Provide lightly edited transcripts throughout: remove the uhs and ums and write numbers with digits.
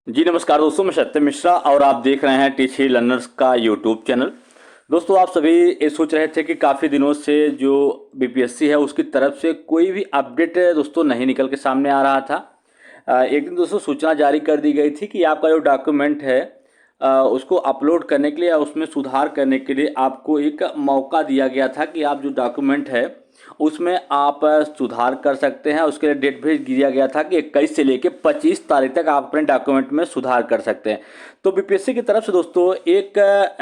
जी नमस्कार दोस्तों, मैं सत्यम मिश्रा और आप देख रहे हैं टीच ही लर्नर्स का यूट्यूब चैनल। दोस्तों, आप सभी ये सोच रहे थे कि काफ़ी दिनों से जो बीपीएससी है उसकी तरफ से कोई भी अपडेट दोस्तों नहीं निकल के सामने आ रहा था। एक दिन दोस्तों सूचना जारी कर दी गई थी कि आपका जो डॉक्यूमेंट है उसको अपलोड करने के लिए या उसमें सुधार करने के लिए आपको एक मौका दिया गया था कि आप जो डॉक्यूमेंट है उसमें आप सुधार कर सकते हैं। उसके लिए डेट भी दिया गया था कि 21 से लेकर 25 तारीख तक आप अपने डॉक्यूमेंट में सुधार कर सकते हैं। तो बीपीएससी की तरफ से दोस्तों एक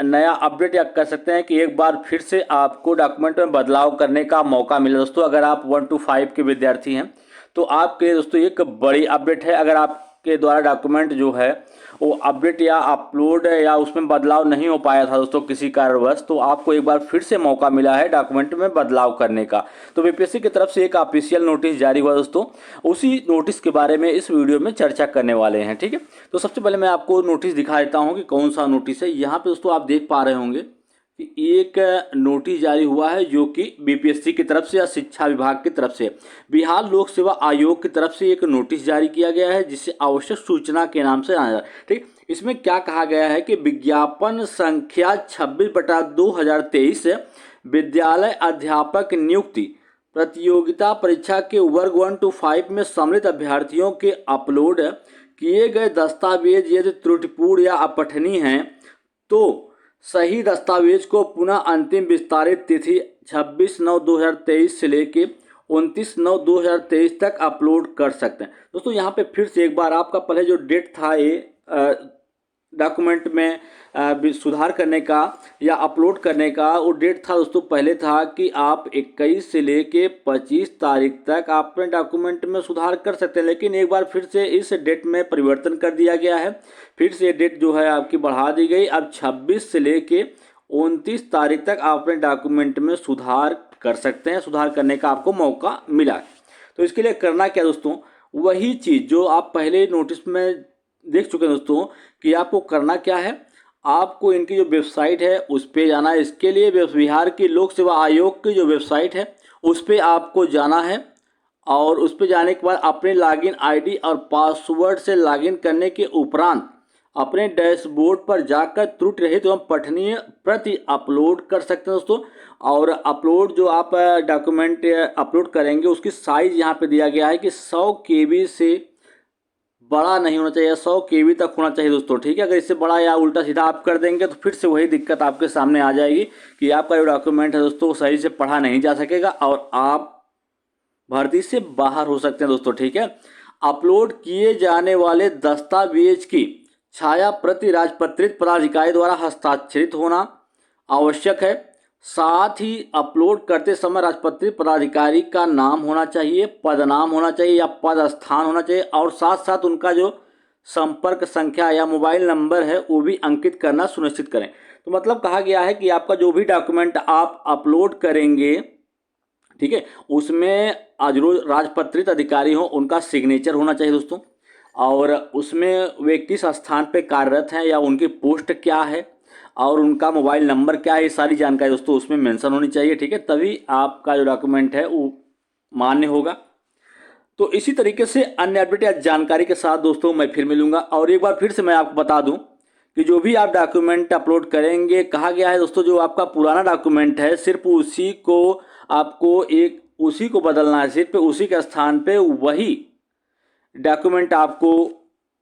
नया अपडेट या कर सकते हैं कि एक बार फिर से आपको डॉक्यूमेंट में बदलाव करने का मौका मिला। दोस्तों, अगर आप 1 to 5 के विद्यार्थी हैं तो आपके दोस्तों एक बड़ी अपडेट है। अगर आपके द्वारा डॉक्यूमेंट जो है वो अपडेट या अपलोड या उसमें बदलाव नहीं हो पाया था दोस्तों किसी कारणवश, तो आपको एक बार फिर से मौका मिला है डॉक्यूमेंट में बदलाव करने का। तो बीपीएससी की तरफ से एक ऑफिशियल नोटिस जारी हुआ दोस्तों, उसी नोटिस के बारे में इस वीडियो में चर्चा करने वाले हैं। ठीक है, तो सबसे पहले मैं आपको नोटिस दिखा देता हूँ कि कौन सा नोटिस है। यहाँ पे दोस्तों आप देख पा रहे होंगे कि एक नोटिस जारी हुआ है जो कि बीपीएससी की तरफ से या शिक्षा विभाग की तरफ से बिहार लोक सेवा आयोग की तरफ से एक नोटिस जारी किया गया है, जिसे आवश्यक सूचना के नाम से जाना जाता है। ठीक, इसमें क्या कहा गया है कि विज्ञापन संख्या 26/2023 विद्यालय अध्यापक नियुक्ति प्रतियोगिता परीक्षा के वर्ग 1 to 5 में सम्मिलित अभ्यर्थियों के अपलोड किए गए दस्तावेज यदि त्रुटिपूर्ण या अपठनीय हैं तो सही दस्तावेज को पुनः अंतिम विस्तारित तिथि 26/9/2023 से लेके 29/9/2023 तक अपलोड कर सकते हैं। दोस्तों, यहाँ पे फिर से एक बार आपका पहले जो डेट था ये डॉक्यूमेंट में सुधार करने का या अपलोड करने का, वो डेट था दोस्तों पहले था कि आप 21 से लेके 25 तारीख तक आप अपने डॉक्यूमेंट में सुधार कर सकते हैं। लेकिन एक बार फिर से इस डेट में परिवर्तन कर दिया गया है। फिर से डेट जो है आपकी बढ़ा दी गई। अब 26 से लेके 29 तारीख तक आप अपने डॉक्यूमेंट में सुधार कर सकते हैं। सुधार करने का आपको मौका मिला। तो इसके लिए करना क्या दोस्तों, वही चीज़ जो आप पहले नोटिस में देख चुके हैं दोस्तों कि आपको करना क्या है। आपको इनकी जो वेबसाइट है उस पर जाना है। इसके लिए बिहार की लोक सेवा आयोग की जो वेबसाइट है उस पर आपको जाना है और उस पर जाने के बाद अपने लॉगिन आईडी और पासवर्ड से लॉगिन करने के उपरांत अपने डैशबोर्ड पर जाकर त्रुटि रहित एवं पठनीय प्रति अपलोड कर सकते हैं दोस्तों। और अपलोड जो आप डॉक्यूमेंट अपलोड करेंगे उसकी साइज़ यहाँ पे दिया गया है कि 100 KB से बड़ा नहीं होना चाहिए, 100 KB तक होना चाहिए दोस्तों। ठीक है, अगर इससे बड़ा या उल्टा सीधा आप कर देंगे तो फिर से वही दिक्कत आपके सामने आ जाएगी कि आपका जो डॉक्यूमेंट है दोस्तों सही से पढ़ा नहीं जा सकेगा और आप भर्ती से बाहर हो सकते हैं दोस्तों। ठीक है, अपलोड किए जाने वाले दस्तावेज की छाया प्रति राजपत्रित पदाधिकारी द्वारा हस्ताक्षरित होना आवश्यक है। साथ ही अपलोड करते समय राजपत्रित पदाधिकारी का नाम होना चाहिए, पदनाम होना चाहिए या पद स्थान होना चाहिए और साथ साथ उनका जो संपर्क संख्या या मोबाइल नंबर है वो भी अंकित करना सुनिश्चित करें। तो मतलब कहा गया है कि आपका जो भी डॉक्यूमेंट आप अपलोड करेंगे, ठीक है, उसमें जो राजपत्रित अधिकारी हो उनका सिग्नेचर होना चाहिए दोस्तों। और उसमें वे किस स्थान पे कार्यरत हैं या उनकी पोस्ट क्या है और उनका मोबाइल नंबर क्या है, ये सारी जानकारी दोस्तों उसमें मेंशन होनी चाहिए। ठीक है, तभी आपका जो डॉक्यूमेंट है वो मान्य होगा। तो इसी तरीके से अन्य अपडेट या जानकारी के साथ दोस्तों मैं फिर मिलूंगा। और एक बार फिर से मैं आपको बता दूं कि जो भी आप डॉक्यूमेंट अपलोड करेंगे, कहा गया है दोस्तों जो आपका पुराना डॉक्यूमेंट है सिर्फ उसी को आपको उसी को बदलना है, सिर्फ उसी के स्थान पे वही डॉक्यूमेंट आपको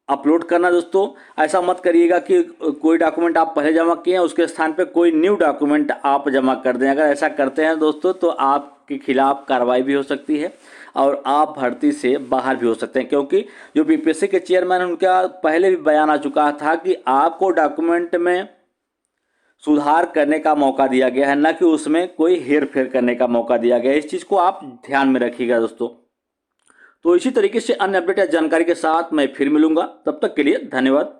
अपलोड करना दोस्तों। ऐसा मत करिएगा कि कोई डॉक्यूमेंट आप पहले जमा किए हैं उसके स्थान पे कोई न्यू डॉक्यूमेंट आप जमा कर दें। अगर ऐसा करते हैं दोस्तों तो आपके खिलाफ कार्रवाई भी हो सकती है और आप भर्ती से बाहर भी हो सकते हैं, क्योंकि जो बीपीएससी के चेयरमैन हैं उनका पहले भी बयान आ चुका था कि आपको डॉक्यूमेंट में सुधार करने का मौका दिया गया है, न कि उसमें कोई हेर फेर करने का मौका दिया गया है। इस चीज़ को आप ध्यान में रखिएगा दोस्तों। तो इसी तरीके से अन्य अपडेट या जानकारी के साथ मैं फिर मिलूंगा, तब तक के लिए धन्यवाद।